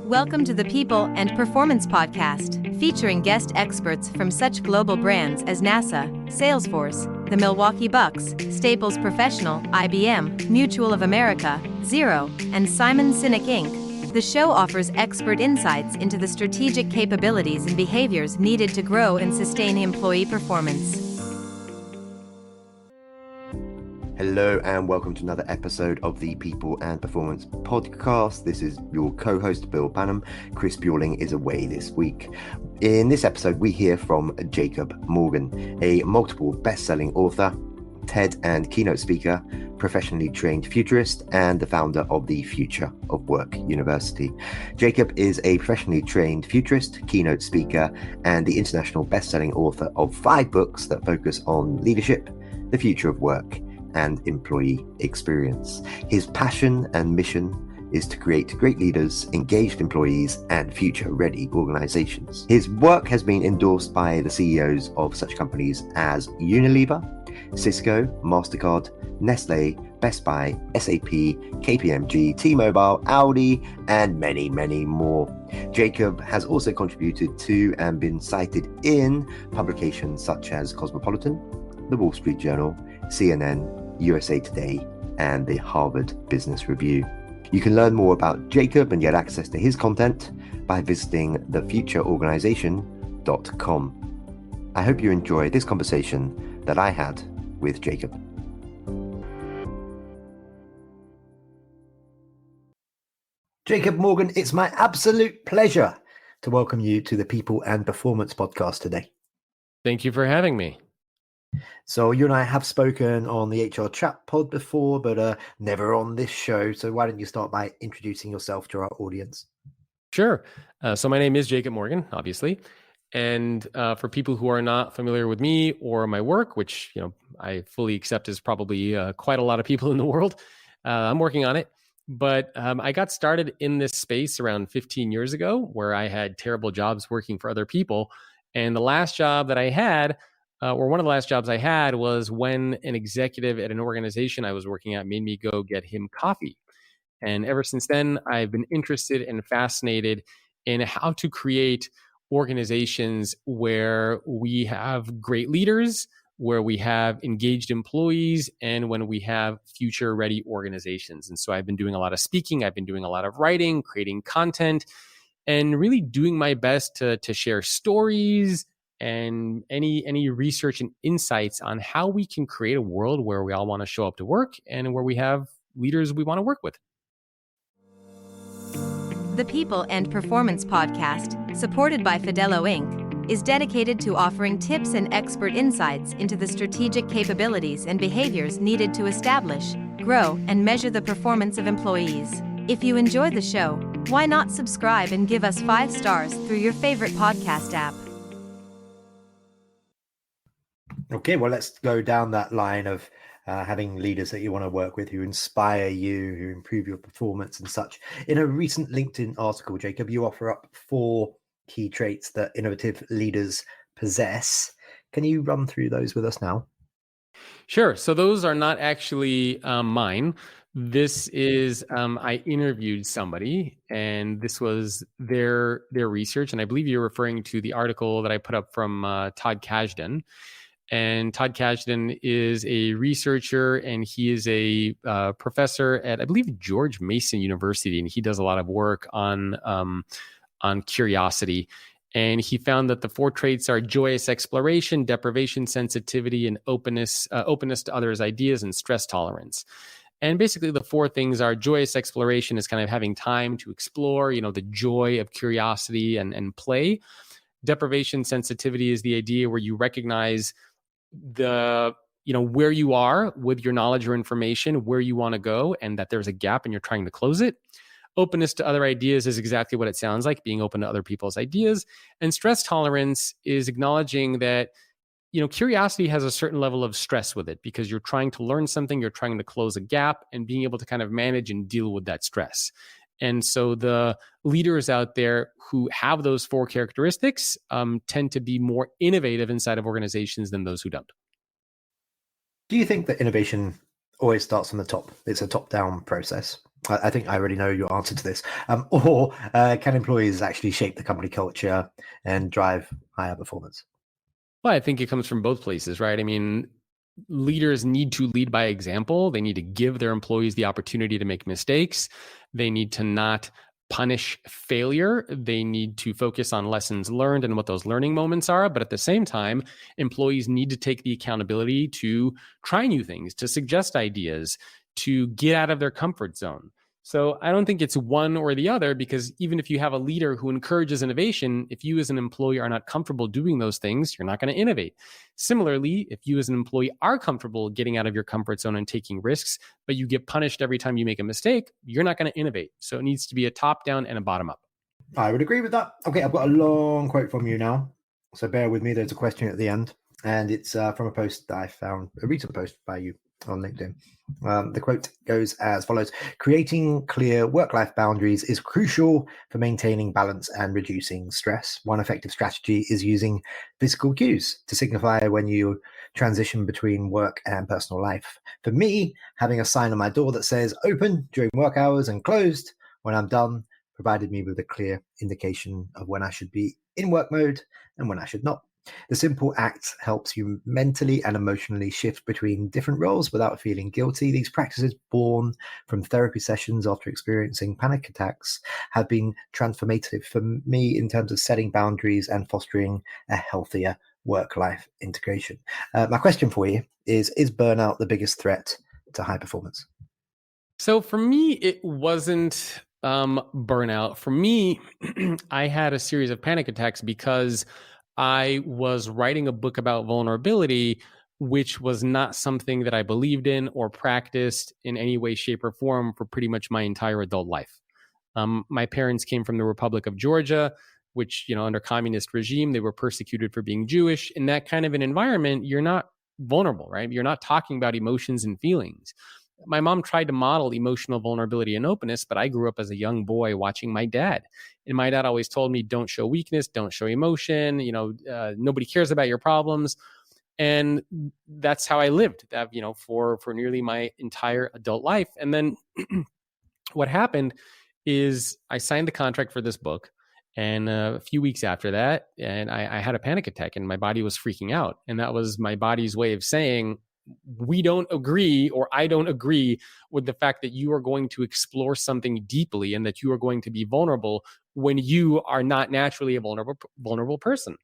Welcome to the People and Performance Podcast, featuring guest experts from such global brands as NASA, Salesforce, the Milwaukee Bucks, Staples Professional, IBM, Mutual of America, Xero, and Simon Sinek Inc. The show offers expert insights into the strategic capabilities and behaviors needed to grow and sustain employee performance. Hello and welcome to another episode of the People and Performance Podcast. This is your co-host Bill Banham. Chris Bueling is away this week. In this episode, we hear from Jacob Morgan, a multiple best-selling author, TED and keynote speaker, professionally trained futurist, and the founder of the Future of Work University. Jacob is a professionally trained futurist, keynote speaker, and the international best-selling author of 5 books that focus on leadership, the future of work, and employee experience. His passion and mission is to create great leaders, engaged employees, and future-ready organizations. His work has been endorsed by the CEOs of such companies as Unilever, Cisco, MasterCard, Nestle, Best Buy, SAP, KPMG, T-Mobile, Audi, and many, many more. Jacob has also contributed to and been cited in publications such as Cosmopolitan, The Wall Street Journal, CNN, USA Today, and the Harvard Business Review. You can learn more about Jacob and get access to his content by visiting thefutureorganization.com. I hope you enjoy this conversation that I had with Jacob. Jacob Morgan, it's my absolute pleasure to welcome you to the People and Performance Podcast today. Thank you for having me. So you and I have spoken on the HR Chat Pod before, but never on this show. So why don't you start by introducing yourself to our audience? Sure. So my name is Jacon Morgan, obviously. And for people who are not familiar with me or my work, which I fully accept is probably quite a lot of people in the world, I'm working on it. But I got started in this space around 15 years ago, where I had terrible jobs working for other people. And the last job that I had, or one of the last jobs I had, was when an executive at an organization I was working at made me go get him coffee. And ever since then, I've been interested and fascinated in how to create organizations where we have great leaders, where we have engaged employees, and when we have future-ready organizations. And so I've been doing a lot of speaking, I've been doing a lot of writing, creating content, and really doing my best to share stories and any research and insights on how we can create a world where we all want to show up to work and where we have leaders we want to work with. The People and Performance Podcast, supported by Fidello Inc., is dedicated to offering tips and expert insights into the strategic capabilities and behaviors needed to establish, grow, and measure the performance of employees. If you enjoy the show, why not subscribe and give us 5 stars through your favorite podcast app? Okay, well, let's go down that line of having leaders that you want to work with who inspire you, who improve your performance and such. In a recent LinkedIn article, Jacob, you offer up 4 key traits that innovative leaders possess. Can you run through those with us now? Sure. So those are not actually mine. This is, I interviewed somebody, and this was their research. And I believe you're referring to the article that I put up from Todd Kashdan. And Todd Kashdan is a researcher, and he is a professor at, I believe, George Mason University, and he does a lot of work on curiosity. And he found that the 4 traits are joyous exploration, deprivation, sensitivity, and openness to others' ideas, and stress tolerance. And basically, the 4 things are: joyous exploration is kind of having time to explore, the joy of curiosity and play. Deprivation sensitivity is the idea where you recognize where you are with your knowledge or information, where you want to go, and that there's a gap and you're trying to close it. Openness to other ideas is exactly what it sounds like, being open to other people's ideas. And stress tolerance is acknowledging that, curiosity has a certain level of stress with it, because you're trying to learn something, you're trying to close a gap, and being able to kind of manage and deal with that stress. And so the leaders out there who have those 4 characteristics tend to be more innovative inside of organizations than those who don't. Do you think that innovation always starts from the top? It's a top-down process. I think I already know your answer to this. Or can employees actually shape the company culture and drive higher performance? Well, I think it comes from both places, right? I mean, leaders need to lead by example. They need to give their employees the opportunity to make mistakes. They need to not punish failure. They need to focus on lessons learned and what those learning moments are. But at the same time, employees need to take the accountability to try new things, to suggest ideas, to get out of their comfort zone. So I don't think it's one or the other, because even if you have a leader who encourages innovation, if you as an employee are not comfortable doing those things, you're not going to innovate. Similarly, if you as an employee are comfortable getting out of your comfort zone and taking risks, but you get punished every time you make a mistake, you're not going to innovate. So it needs to be a top down and a bottom up. I would agree with that. Okay, I've got a long quote from you now. So bear with me. There's a question at the end. And it's from a post that I found, a recent post by you on LinkedIn. The quote goes as follows: creating clear work-life boundaries is crucial for maintaining balance and reducing stress. One effective strategy is using physical cues to signify when you transition between work and personal life. For me, having a sign on my door that says open during work hours and closed when I'm done provided me with a clear indication of when I should be in work mode and when I should not. The simple act helps you mentally and emotionally shift between different roles without feeling guilty. These practices, born from therapy sessions after experiencing panic attacks, have been transformative for me in terms of setting boundaries and fostering a healthier work-life integration. My question for you is burnout the biggest threat to high performance? So for me, it wasn't burnout. For me, I had a series of panic attacks because I was writing a book about vulnerability, which was not something that I believed in or practiced in any way, shape, or form for pretty much my entire adult life. My parents came from the Republic of Georgia, which, under communist regime, they were persecuted for being Jewish. In that kind of an environment, you're not vulnerable, right? You're not talking about emotions and feelings. My mom tried to model emotional vulnerability and openness, but I grew up as a young boy watching my dad. And my dad always told me, don't show weakness, don't show emotion, nobody cares about your problems. And that's how I lived, for nearly my entire adult life. And then what happened is I signed the contract for this book. And a few weeks after that, and I had a panic attack and my body was freaking out. And that was my body's way of saying, we don't agree, or I don't agree with the fact that you are going to explore something deeply and that you are going to be vulnerable when you are not naturally a vulnerable person.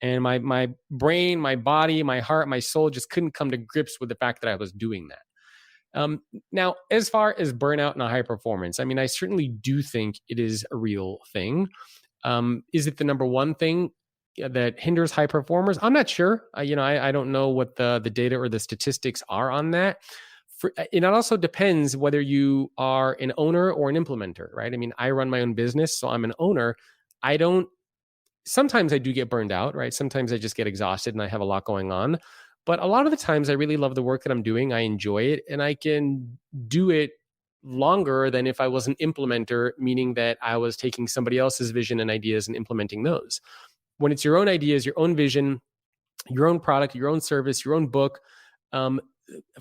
And my brain, my body, my heart, my soul just couldn't come to grips with the fact that I was doing that. Now, as far as burnout and high performance, I mean, I certainly do think it is a real thing. Is it the number one thing that hinders high performers? I'm not sure. I don't know what the data or the statistics are on that. And it also depends whether you are an owner or an implementer, right? I mean, I run my own business, so I'm an owner. Sometimes I do get burned out, right? Sometimes I just get exhausted and I have a lot going on. But a lot of the times I really love the work that I'm doing. I enjoy it and I can do it longer than if I was an implementer, meaning that I was taking somebody else's vision and ideas and implementing those. When it's your own ideas, your own vision, your own product, your own service, your own book,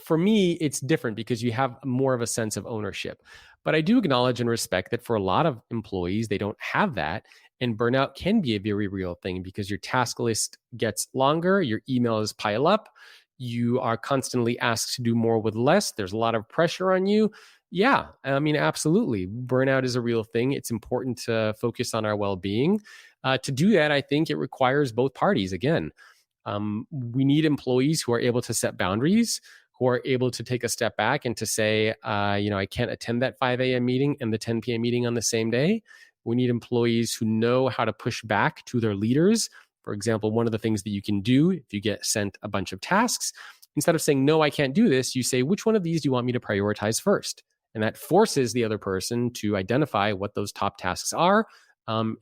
for me, it's different because you have more of a sense of ownership. But I do acknowledge and respect that for a lot of employees, they don't have that. And burnout can be a very real thing because your task list gets longer, your emails pile up, you are constantly asked to do more with less. There's a lot of pressure on you. Yeah, I mean, absolutely. Burnout is a real thing. It's important to focus on our well-being. To do that, I think it requires both parties. Again, we need employees who are able to set boundaries, who are able to take a step back and to say, I can't attend that 5 a.m. meeting and the 10 p.m. meeting on the same day. We need employees who know how to push back to their leaders. For example, one of the things that you can do if you get sent a bunch of tasks, instead of saying, no, I can't do this, you say, which one of these do you want me to prioritize first? And that forces the other person to identify what those top tasks are,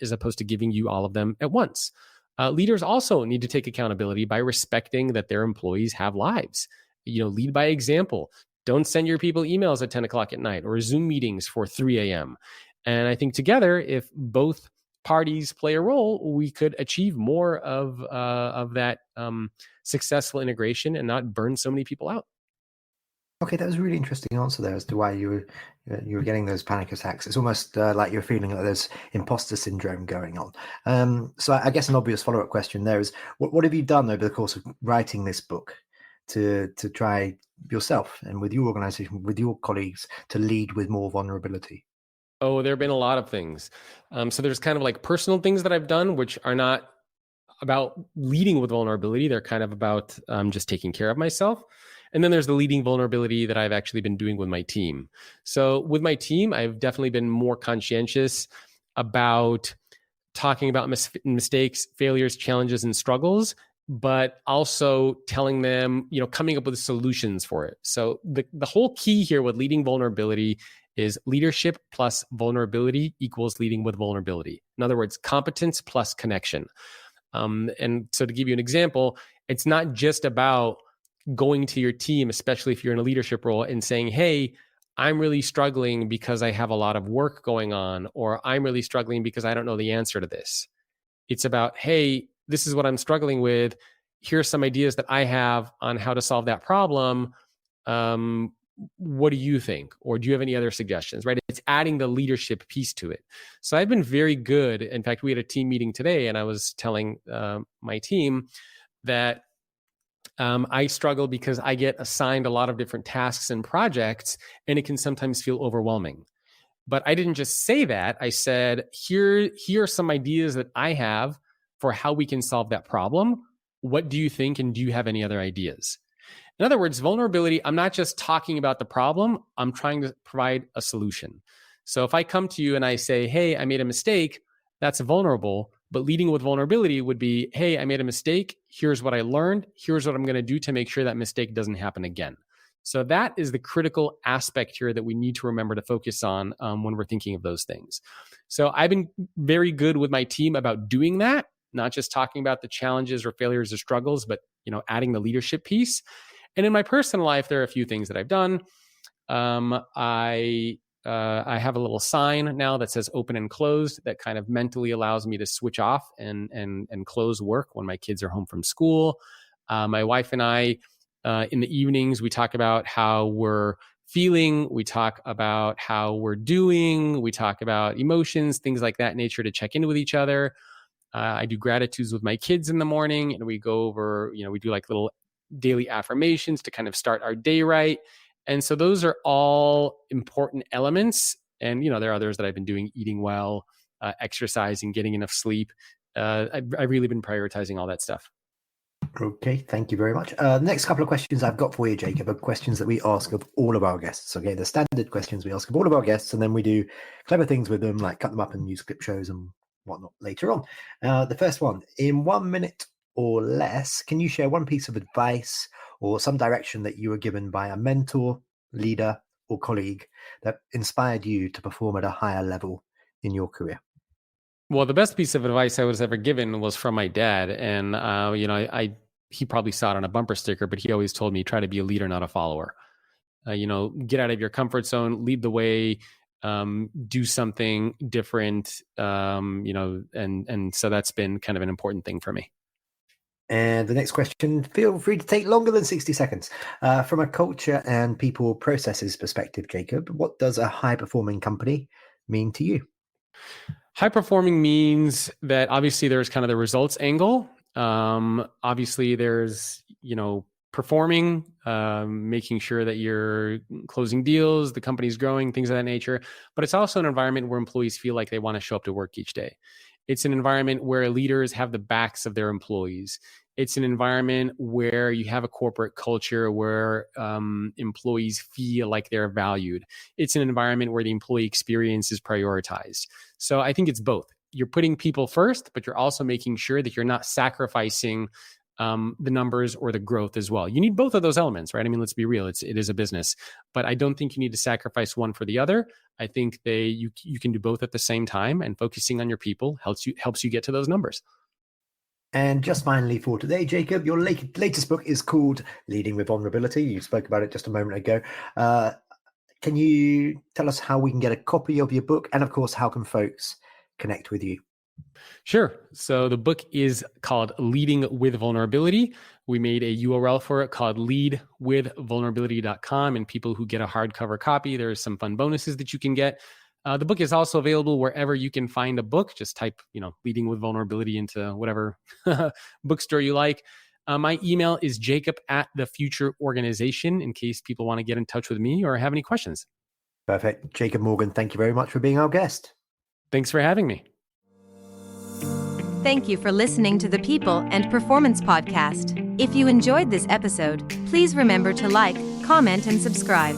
as opposed to giving you all of them at once. Leaders also need to take accountability by respecting that their employees have lives. Lead by example. Don't send your people emails at 10 o'clock at night or Zoom meetings for 3 a.m. And I think together, if both parties play a role, we could achieve more of that successful integration and not burn so many people out. Okay, that was a really interesting answer there as to why you were getting those panic attacks. It's almost like you're feeling like there's imposter syndrome going on. So I guess an obvious follow-up question there is, what have you done over the course of writing this book to try yourself and with your organization, with your colleagues, to lead with more vulnerability? Oh, there have been a lot of things. So there's kind of like personal things that I've done, which are not about leading with vulnerability. They're kind of about just taking care of myself. And then there's the leading vulnerability that I've actually been doing with my team. So with my team, I've definitely been more conscientious about talking about mistakes, failures, challenges, and struggles, but also telling them, coming up with solutions for it. So the whole key here with leading vulnerability is leadership plus vulnerability equals leading with vulnerability. In other words, competence plus connection. And so to give you an example, it's not just about going to your team, especially if you're in a leadership role, and saying, hey, I'm really struggling because I have a lot of work going on, or I'm really struggling because I don't know the answer to this. It's about, hey, this is what I'm struggling with. Here's some ideas that I have on how to solve that problem. What do you think? Or do you have any other suggestions, right? It's adding the leadership piece to it. So I've been very good. In fact, we had a team meeting today, and I was telling my team that I struggle because I get assigned a lot of different tasks and projects, and it can sometimes feel overwhelming. But I didn't just say that. I said, here are some ideas that I have for how we can solve that problem. What do you think? And do you have any other ideas? In other words, vulnerability, I'm not just talking about the problem, I'm trying to provide a solution. So if I come to you and I say, hey, I made a mistake, that's vulnerable. But leading with vulnerability would be, hey, I made a mistake. Here's what I learned. Here's what I'm going to do to make sure that mistake doesn't happen again. So that is the critical aspect here that we need to remember to focus on when we're thinking of those things. So I've been very good with my team about doing that, not just talking about the challenges or failures or struggles, but adding the leadership piece. And in my personal life, there are a few things that I've done. I have a little sign now that says open and closed that kind of mentally allows me to switch off and close work when my kids are home from school. My wife and I, in the evenings, we talk about how we're feeling. We talk about how we're doing. We talk about emotions, things like that nature to check in with each other. I do gratitudes with my kids in the morning, and we go over, we do like little daily affirmations to kind of start our day right. And so those are all important elements. And, there are others that I've been doing, eating well, exercising, getting enough sleep. I've really been prioritizing all that stuff. Okay, thank you very much. Next couple of questions I've got for you, Jacob, are questions that we ask of all of our guests. Okay, the standard questions we ask of all of our guests, and then we do clever things with them, like cut them up and use clip shows and whatnot later on. The first one, in 1 minute or less, can you share one piece of advice or some direction that you were given by a mentor, leader, or colleague that inspired you to perform at a higher level in your career? Well, the best piece of advice I was ever given was from my dad. And, he probably saw it on a bumper sticker, but he always told me, try to be a leader, not a follower. Get out of your comfort zone, lead the way, do something different, and so that's been kind of an important thing for me. And the next question, feel free to take longer than 60 seconds. From a culture and people processes perspective, Jacob, what does a high-performing company mean to you? High performing means that obviously there's kind of the results angle. Obviously there's, performing, making sure that you're closing deals, the company's growing, things of that nature. But it's also an environment where employees feel like they want to show up to work each day. It's an environment where leaders have the backs of their employees. It's an environment where you have a corporate culture where employees feel like they're valued. It's an environment where the employee experience is prioritized. So I think it's both. You're putting people first, but you're also making sure that you're not sacrificing the numbers or the growth as well. You need both of those elements, right? I mean, let's be real. It is a business, but I don't think you need to sacrifice one for the other. I think you can do both at the same time, and focusing on your people helps you get to those numbers. And just finally for today, Jacob, your latest book is called Leading with Vulnerability. You spoke about it just a moment ago. Can you tell us how we can get a copy of your book? And of course, how can folks connect with you? Sure. So the book is called Leading with Vulnerability. We made a URL for it called leadwithvulnerability.com. And people who get a hardcover copy, there's some fun bonuses that you can get. The book is also available wherever you can find a book. Just type, Leading with Vulnerability into whatever bookstore you like. My email is jacob@thefutureorganization in case people want to get in touch with me or have any questions. Perfect. Jacob Morgan, thank you very much for being our guest. Thanks for having me. Thank you for listening to the People and Performance Podcast. If you enjoyed this episode, please remember to like, comment, and subscribe.